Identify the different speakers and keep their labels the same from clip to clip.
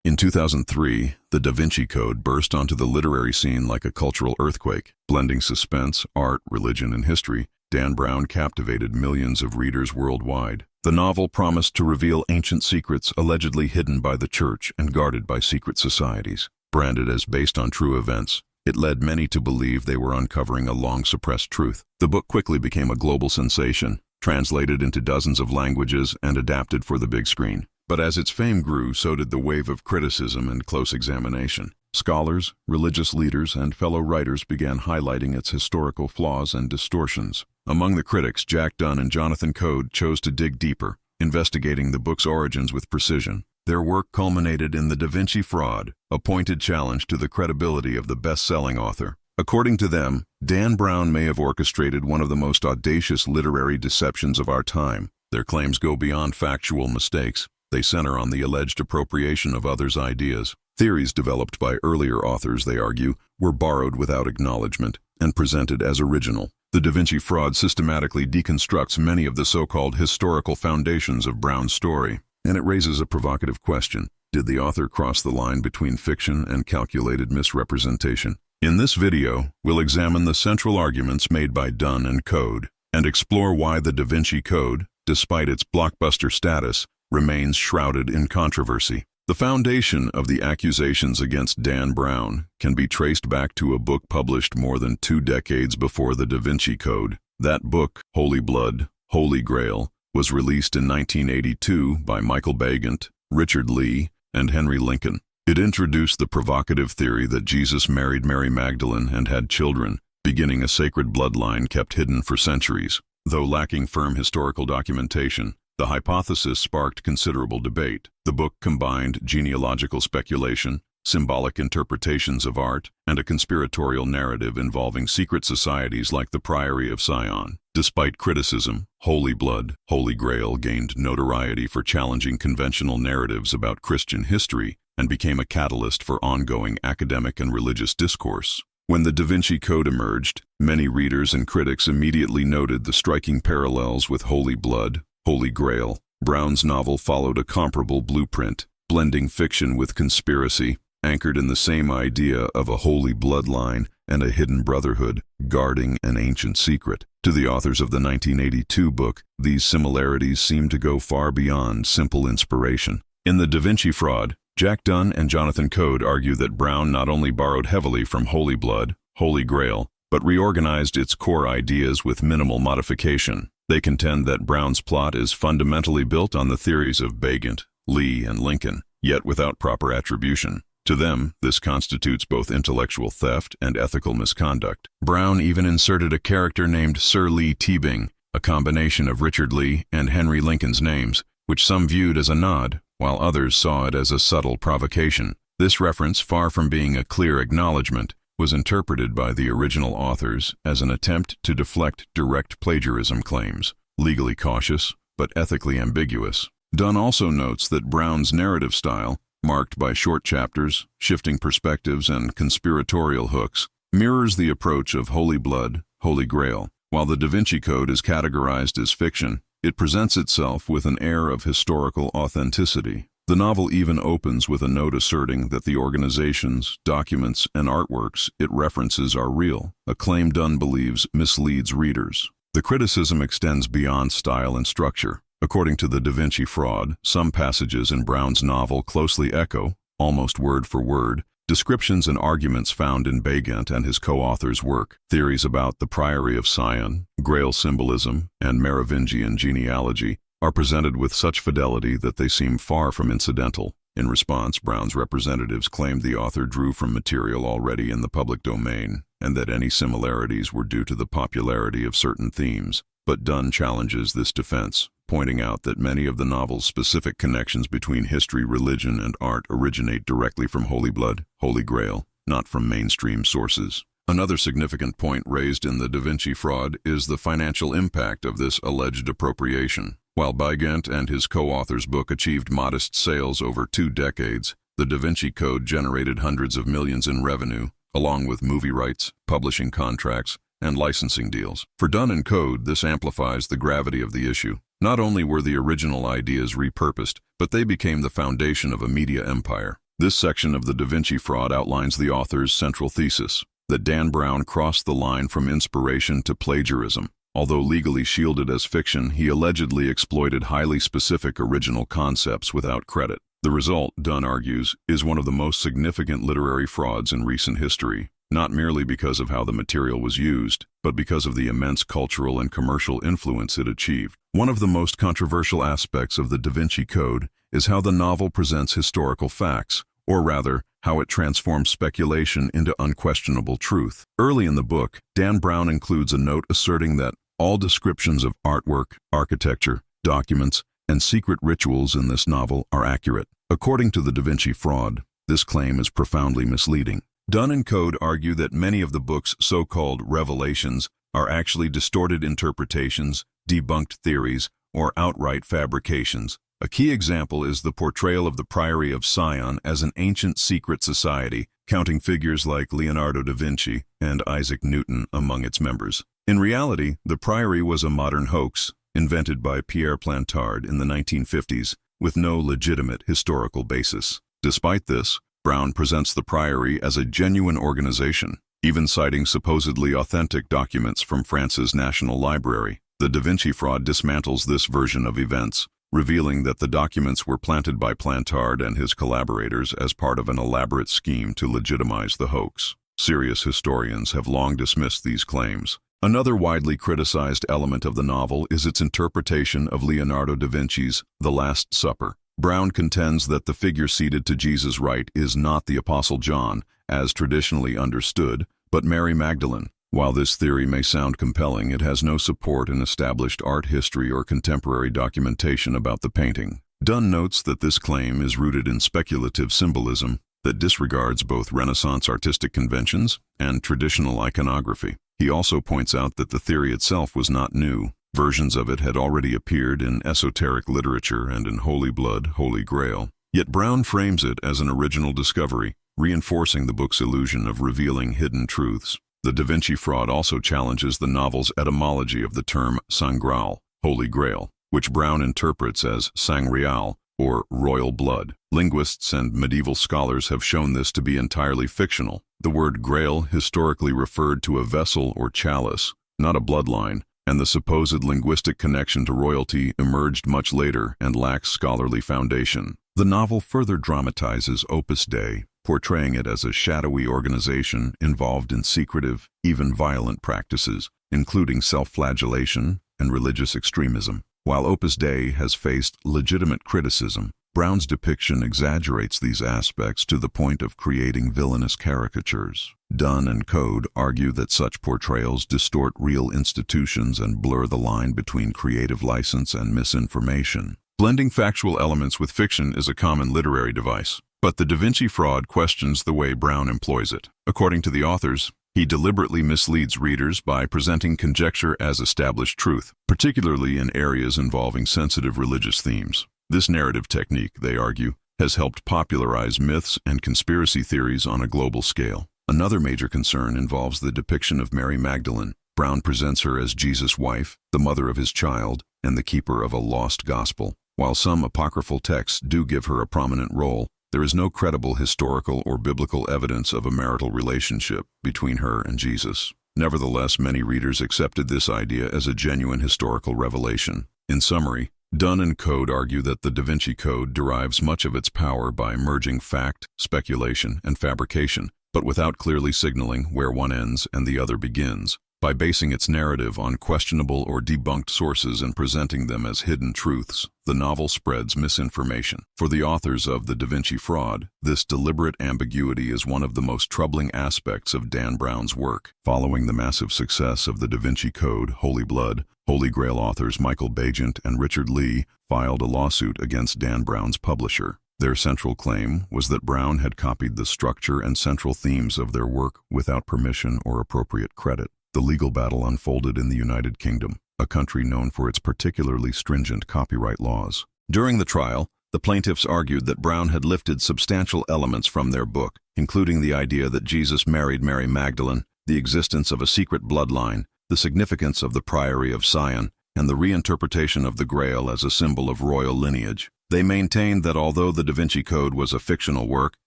Speaker 1: In 2003, the Da Vinci Code burst onto the literary scene like a cultural earthquake. Blending suspense, art, religion, and history, Dan Brown captivated millions of readers worldwide. The novel promised to reveal ancient secrets allegedly hidden by the church and guarded by secret societies. Branded as based on true events, it led many to believe they were uncovering a long-suppressed truth. The book quickly became a global sensation, translated into dozens of languages and adapted for the big screen. But as its fame grew, so did the wave of criticism and close examination. Scholars, religious leaders, and fellow writers began highlighting its historical flaws and distortions. Among the critics, Jack Dunn and Jonathan Coe chose to dig deeper, investigating the book's origins with precision. Their work culminated in The Da Vinci Fraud, a pointed challenge to the credibility of the best-selling author. According to them, Dan Brown may have orchestrated one of the most audacious literary deceptions of our time. Their claims go beyond factual mistakes. They center on the alleged appropriation of others' ideas. Theories developed by earlier authors, they argue, were borrowed without acknowledgement and presented as original. The Da Vinci Fraud systematically deconstructs many of the so-called historical foundations of Brown's story, and it raises a provocative question. Did the author cross the line between fiction and calculated misrepresentation? In this video, we'll examine the central arguments made by Dunn and Coe and explore why the Da Vinci Code, despite its blockbuster status, remains shrouded in controversy. The foundation of the accusations against Dan Brown can be traced back to a book published more than 2 decades before the Da Vinci Code. That book, Holy Blood, Holy Grail, was released in 1982 by Michael Bagant, Richard Lee, and Henry Lincoln. It introduced the provocative theory that Jesus married Mary Magdalene and had children, beginning a sacred bloodline kept hidden for centuries. Though lacking firm historical documentation, the hypothesis sparked considerable debate. The book combined genealogical speculation, symbolic interpretations of art, and a conspiratorial narrative involving secret societies like the Priory of Sion. Despite criticism, Holy Blood, Holy Grail gained notoriety for challenging conventional narratives about Christian history and became a catalyst for ongoing academic and religious discourse. When the Da Vinci Code emerged, many readers and critics immediately noted the striking parallels with Holy Blood, Holy Grail. Brown's novel followed a comparable blueprint, blending fiction with conspiracy, anchored in the same idea of a holy bloodline and a hidden brotherhood guarding an ancient secret. To the authors of the 1982 book, these similarities seem to go far beyond simple inspiration. In The Da Vinci Fraud, Jack Dunn and Jonathan Coe argue that Brown not only borrowed heavily from Holy Blood, Holy Grail, but reorganized its core ideas with minimal modification. They contend that Brown's plot is fundamentally built on the theories of Bagant, Lee, and Lincoln, yet without proper attribution. To them, this constitutes both intellectual theft and ethical misconduct. Brown even inserted a character named Sir Lee Teabing, a combination of Richard Lee and Henry Lincoln's names, which some viewed as a nod, while others saw it as a subtle provocation. This reference, far from being a clear acknowledgement, was interpreted by the original authors as an attempt to deflect direct plagiarism claims, legally cautious but ethically ambiguous. Dunn also notes that Brown's narrative style, marked by short chapters, shifting perspectives, and conspiratorial hooks, mirrors the approach of Holy Blood, Holy Grail. While the Da Vinci Code is categorized as fiction, it presents itself with an air of historical authenticity. The novel even opens with a note asserting that the organizations, documents, and artworks it references are real, a claim Dunn believes misleads readers. The criticism extends beyond style and structure. According to the Da Vinci Fraud, some passages in Brown's novel closely echo, almost word for word, descriptions and arguments found in Bagant and his co-authors' work. Theories about the Priory of Sion, Grail symbolism, and Merovingian genealogy are presented with such fidelity that they seem far from incidental. In response, Brown's representatives claimed the author drew from material already in the public domain, and that any similarities were due to the popularity of certain themes. But Dunn challenges this defense, pointing out that many of the novel's specific connections between history, religion, and art originate directly from Holy Blood, Holy Grail, not from mainstream sources. Another significant point raised in the Da Vinci Fraud is the financial impact of this alleged appropriation. While Bagant and his co-author's book achieved modest sales over 2 decades, the Da Vinci Code generated hundreds of millions in revenue, along with movie rights, publishing contracts, and licensing deals. For Dunn and Coe, this amplifies the gravity of the issue. Not only were the original ideas repurposed, but they became the foundation of a media empire. This section of the Da Vinci fraud outlines the author's central thesis, that Dan Brown crossed the line from inspiration to plagiarism. Although legally shielded as fiction, he allegedly exploited highly specific original concepts without credit. The result, Dunn argues, is one of the most significant literary frauds in recent history, not merely because of how the material was used, but because of the immense cultural and commercial influence it achieved. One of the most controversial aspects of the Da Vinci Code is how the novel presents historical facts, or rather, how it transforms speculation into unquestionable truth. Early in the book, Dan Brown includes a note asserting that all descriptions of artwork, architecture, documents, and secret rituals in this novel are accurate. According to the Da Vinci fraud, this claim is profoundly misleading. Dunn and Code argue that many of the book's so-called revelations are actually distorted interpretations, debunked theories, or outright fabrications. A key example is the portrayal of the Priory of Sion as an ancient secret society, counting figures like Leonardo da Vinci and Isaac Newton among its members. In reality, the Priory was a modern hoax, invented by Pierre Plantard in the 1950s, with no legitimate historical basis. Despite this, Brown presents the Priory as a genuine organization, even citing supposedly authentic documents from France's National Library. The Da Vinci fraud dismantles this version of events, revealing that the documents were planted by Plantard and his collaborators as part of an elaborate scheme to legitimize the hoax. Serious historians have long dismissed these claims. Another widely criticized element of the novel is its interpretation of Leonardo da Vinci's The Last Supper. Brown contends that the figure seated to Jesus' right is not the Apostle John, as traditionally understood, but Mary Magdalene. While this theory may sound compelling, it has no support in established art history or contemporary documentation about the painting. Dunn notes that this claim is rooted in speculative symbolism that disregards both Renaissance artistic conventions and traditional iconography. He also points out that the theory itself was not new. Versions of it had already appeared in esoteric literature and in Holy Blood, Holy Grail. Yet Brown frames it as an original discovery, reinforcing the book's illusion of revealing hidden truths. The Da Vinci fraud also challenges the novel's etymology of the term Sangreal, Holy Grail, which Brown interprets as Sangreal, or royal blood. Linguists and medieval scholars have shown this to be entirely fictional. The word grail historically referred to a vessel or chalice, not a bloodline, and the supposed linguistic connection to royalty emerged much later and lacks scholarly foundation. The novel further dramatizes Opus Dei, portraying it as a shadowy organization involved in secretive, even violent practices, including self-flagellation and religious extremism. While Opus Dei has faced legitimate criticism, Brown's depiction exaggerates these aspects to the point of creating villainous caricatures. Dunn and Code argue that such portrayals distort real institutions and blur the line between creative license and misinformation. Blending factual elements with fiction is a common literary device, but the Da Vinci fraud questions the way Brown employs it. According to the authors, he deliberately misleads readers by presenting conjecture as established truth, particularly in areas involving sensitive religious themes. This narrative technique, they argue, has helped popularize myths and conspiracy theories on a global scale. Another major concern involves the depiction of Mary Magdalene. Brown presents her as Jesus' wife, the mother of his child, and the keeper of a lost gospel. While some apocryphal texts do give her a prominent role, there is no credible historical or biblical evidence of a marital relationship between her and Jesus. Nevertheless, many readers accepted this idea as a genuine historical revelation. In summary, Dunn and Code argue that the Da Vinci Code derives much of its power by merging fact, speculation, and fabrication, but without clearly signaling where one ends and the other begins. By basing its narrative on questionable or debunked sources and presenting them as hidden truths, the novel spreads misinformation. For the authors of The Da Vinci Fraud, this deliberate ambiguity is one of the most troubling aspects of Dan Brown's work. Following the massive success of The Da Vinci Code, Holy Blood, Holy Grail authors Michael Bagent and Richard Lee filed a lawsuit against Dan Brown's publisher. Their central claim was that Brown had copied the structure and central themes of their work without permission or appropriate credit. The legal battle unfolded in the United Kingdom, a country known for its particularly stringent copyright laws. During the trial, the plaintiffs argued that Brown had lifted substantial elements from their book, including the idea that Jesus married Mary Magdalene, the existence of a secret bloodline, the significance of the Priory of Sion, and the reinterpretation of the Grail as a symbol of royal lineage. They maintained that although the Da Vinci Code was a fictional work,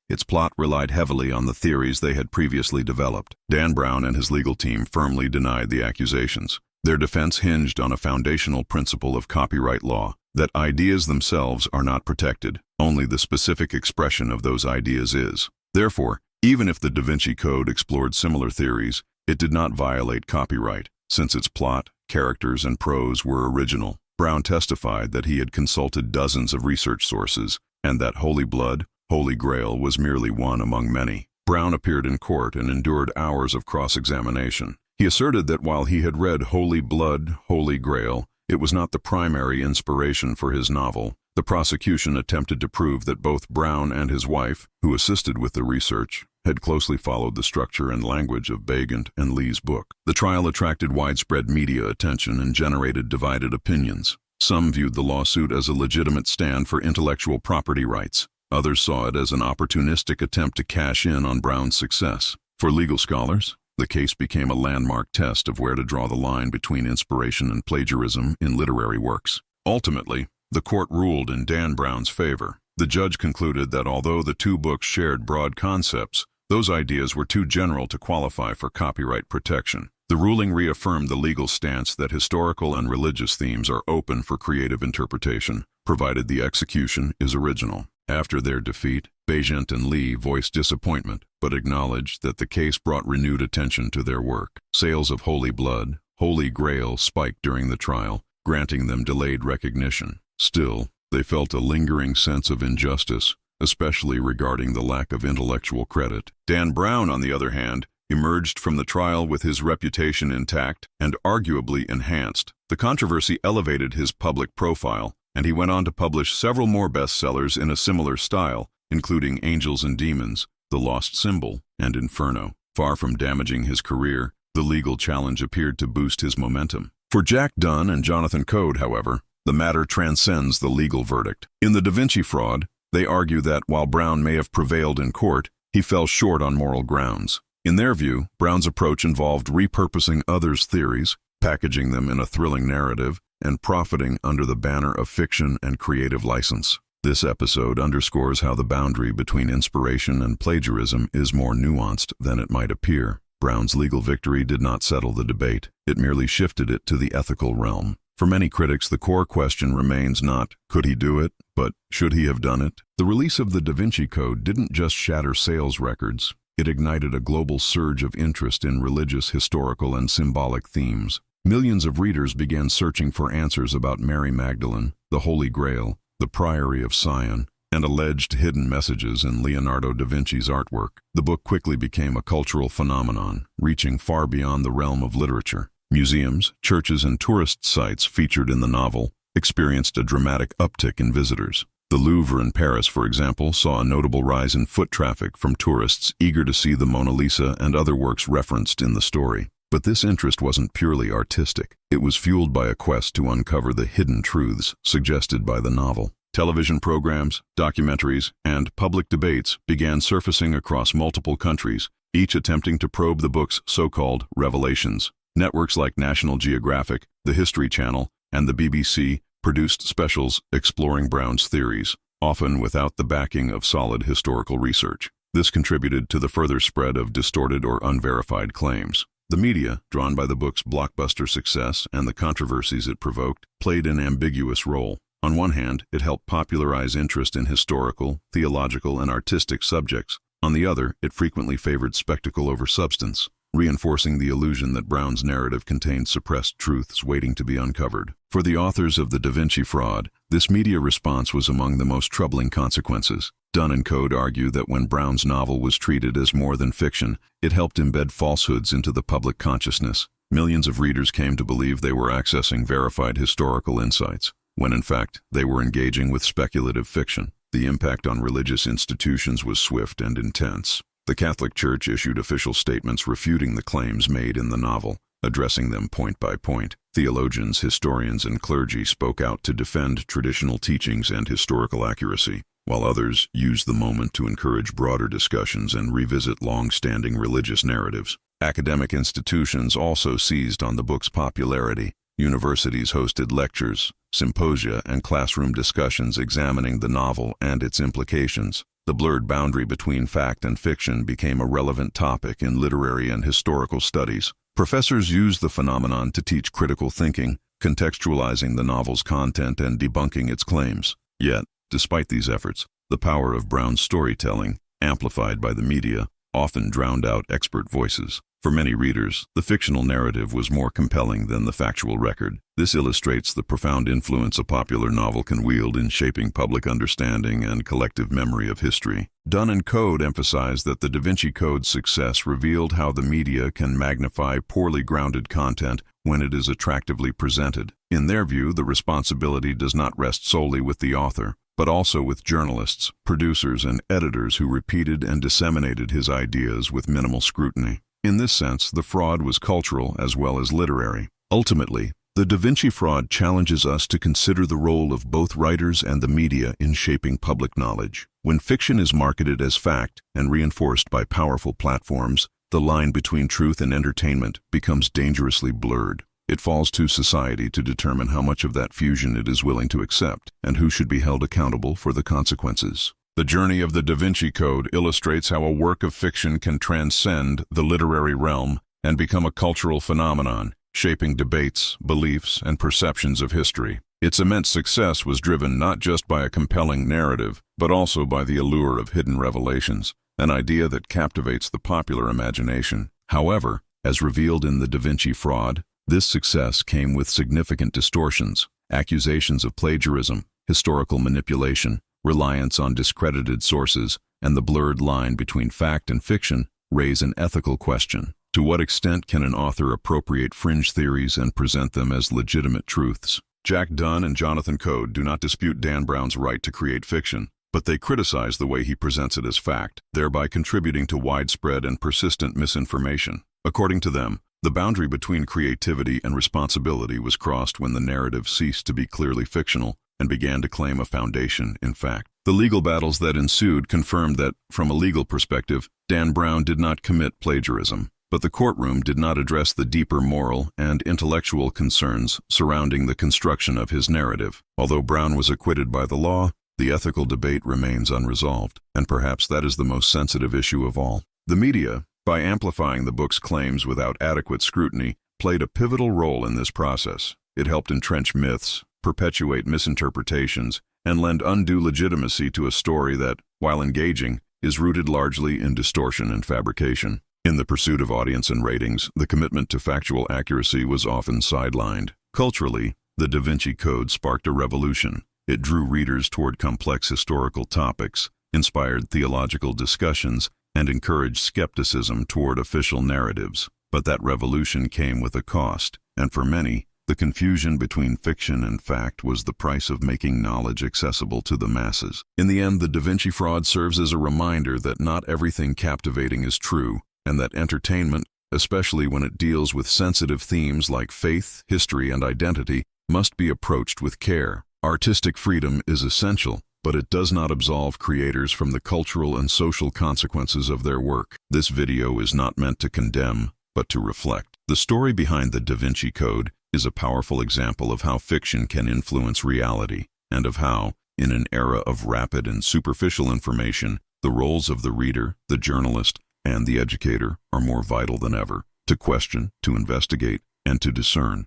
Speaker 1: its plot relied heavily on the theories they had previously developed. Dan Brown and his legal team firmly denied the accusations. Their defense hinged on a foundational principle of copyright law, that ideas themselves are not protected, only the specific expression of those ideas is. Therefore, even if the Da Vinci Code explored similar theories, it did not violate copyright, since its plot, characters, and prose were original. Brown testified that he had consulted dozens of research sources, and that Holy Blood, Holy Grail was merely one among many. Brown appeared in court and endured hours of cross-examination. He asserted that while he had read Holy Blood, Holy Grail, it was not the primary inspiration for his novel. The prosecution attempted to prove that both Brown and his wife, who assisted with the research, had closely followed the structure and language of Begant and Lee's book. The trial attracted widespread media attention and generated divided opinions. Some viewed the lawsuit as a legitimate stand for intellectual property rights. Others saw it as an opportunistic attempt to cash in on Brown's success. For legal scholars, the case became a landmark test of where to draw the line between inspiration and plagiarism in literary works. Ultimately, the court ruled in Dan Brown's favor. The judge concluded that although the two books shared broad concepts, those ideas were too general to qualify for copyright protection. The ruling reaffirmed the legal stance that historical and religious themes are open for creative interpretation, provided the execution is original. After their defeat, Begant and Lee voiced disappointment, but acknowledged that the case brought renewed attention to their work. Sales of Holy Blood, Holy Grail spiked during the trial, granting them delayed recognition. Still, they felt a lingering sense of injustice, especially regarding the lack of intellectual credit. Dan Brown, on the other hand, emerged from the trial with his reputation intact and arguably enhanced. The controversy elevated his public profile, and he went on to publish several more bestsellers in a similar style, including Angels and Demons, The Lost Symbol, and Inferno. Far from damaging his career, the legal challenge appeared to boost his momentum. For Jack Dunn and Jonathan Coe, however, the matter transcends the legal verdict. In the Da Vinci fraud, they argue that while Brown may have prevailed in court, he fell short on moral grounds. In their view, Brown's approach involved repurposing others' theories, packaging them in a thrilling narrative, and profiting under the banner of fiction and creative license. This episode underscores how the boundary between inspiration and plagiarism is more nuanced than it might appear. Brown's legal victory did not settle the debate. It merely shifted it to the ethical realm. For many critics, the core question remains not, could he do it, but should he have done it? The release of the Da Vinci Code didn't just shatter sales records. It ignited a global surge of interest in religious, historical, and symbolic themes. Millions of readers began searching for answers about Mary Magdalene, the Holy Grail, the Priory of Sion, and alleged hidden messages in Leonardo da Vinci's artwork. The book quickly became a cultural phenomenon, reaching far beyond the realm of literature. Museums, churches, and tourist sites featured in the novel experienced a dramatic uptick in visitors. The Louvre in Paris, for example, saw a notable rise in foot traffic from tourists eager to see the Mona Lisa and other works referenced in the story. But this interest wasn't purely artistic. It was fueled by a quest to uncover the hidden truths suggested by the novel. Television programs, documentaries, and public debates began surfacing across multiple countries, each attempting to probe the book's so-called revelations. Networks like National Geographic, the History Channel, and the BBC produced specials exploring Brown's theories, often without the backing of solid historical research. This contributed to the further spread of distorted or unverified claims. The media, drawn by the book's blockbuster success and the controversies it provoked, played an ambiguous role. On one hand, it helped popularize interest in historical, theological, and artistic subjects. On the other, it frequently favored spectacle over substance, reinforcing the illusion that Brown's narrative contained suppressed truths waiting to be uncovered. For the authors of the Da Vinci fraud, this media response was among the most troubling consequences. Dunn and Coe argue that when Brown's novel was treated as more than fiction, it helped embed falsehoods into the public consciousness. Millions of readers came to believe they were accessing verified historical insights, when in fact they were engaging with speculative fiction. The impact on religious institutions was swift and intense. The Catholic Church issued official statements refuting the claims made in the novel, addressing them point by point. Theologians, historians, and clergy spoke out to defend traditional teachings and historical accuracy, while others used the moment to encourage broader discussions and revisit long-standing religious narratives. Academic institutions also seized on the book's popularity. Universities hosted lectures, symposia, and classroom discussions examining the novel and its implications. The blurred boundary between fact and fiction became a relevant topic in literary and historical studies. Professors used the phenomenon to teach critical thinking, contextualizing the novel's content and debunking its claims. Yet, despite these efforts, the power of Brown's storytelling, amplified by the media, often drowned out expert voices. For many readers, the fictional narrative was more compelling than the factual record. This illustrates the profound influence a popular novel can wield in shaping public understanding and collective memory of history. Dunn and Code emphasized that the Da Vinci Code's success revealed how the media can magnify poorly grounded content when it is attractively presented. In their view, the responsibility does not rest solely with the author, but also with journalists, producers, and editors who repeated and disseminated his ideas with minimal scrutiny. In this sense, the fraud was cultural as well as literary. Ultimately, the Da Vinci fraud challenges us to consider the role of both writers and the media in shaping public knowledge. When fiction is marketed as fact and reinforced by powerful platforms, the line between truth and entertainment becomes dangerously blurred. It falls to society to determine how much of that fusion it is willing to accept and who should be held accountable for the consequences. The journey of the Da Vinci Code illustrates how a work of fiction can transcend the literary realm and become a cultural phenomenon, shaping debates, beliefs, and perceptions of history. Its immense success was driven not just by a compelling narrative, but also by the allure of hidden revelations, an idea that captivates the popular imagination. However, as revealed in the Da Vinci fraud, this success came with significant distortions, accusations of plagiarism, historical manipulation, reliance on discredited sources, and the blurred line between fact and fiction raise an ethical question. To what extent can an author appropriate fringe theories and present them as legitimate truths? Jack Dunn and Jonathan Code do not dispute Dan Brown's right to create fiction, but they criticize the way he presents it as fact, thereby contributing to widespread and persistent misinformation. According to them, the boundary between creativity and responsibility was crossed when the narrative ceased to be clearly fictional and began to claim a foundation in fact. The legal battles that ensued confirmed that, from a legal perspective, Dan Brown did not commit plagiarism, but the courtroom did not address the deeper moral and intellectual concerns surrounding the construction of his narrative. Although Brown was acquitted by the law, the ethical debate remains unresolved, and perhaps that is the most sensitive issue of all. The media, by amplifying the book's claims without adequate scrutiny, played a pivotal role in this process. It helped entrench myths, perpetuate misinterpretations, and lend undue legitimacy to a story that, while engaging, is rooted largely in distortion and fabrication. In the pursuit of audience and ratings, the commitment to factual accuracy was often sidelined. Culturally, the Da Vinci Code sparked a revolution. It drew readers toward complex historical topics, inspired theological discussions, and encouraged skepticism toward official narratives. But that revolution came with a cost, and for many, the confusion between fiction and fact was the price of making knowledge accessible to the masses. In the end, the Da Vinci fraud serves as a reminder that not everything captivating is true, and that entertainment, especially when it deals with sensitive themes like faith, history, and identity, must be approached with care. Artistic freedom is essential, but it does not absolve creators from the cultural and social consequences of their work. This video is not meant to condemn, but to reflect. The story behind the Da Vinci Code is a powerful example of how fiction can influence reality, and of how, in an era of rapid and superficial information, the roles of the reader, the journalist, and the educator are more vital than ever, to question, to investigate, and to discern.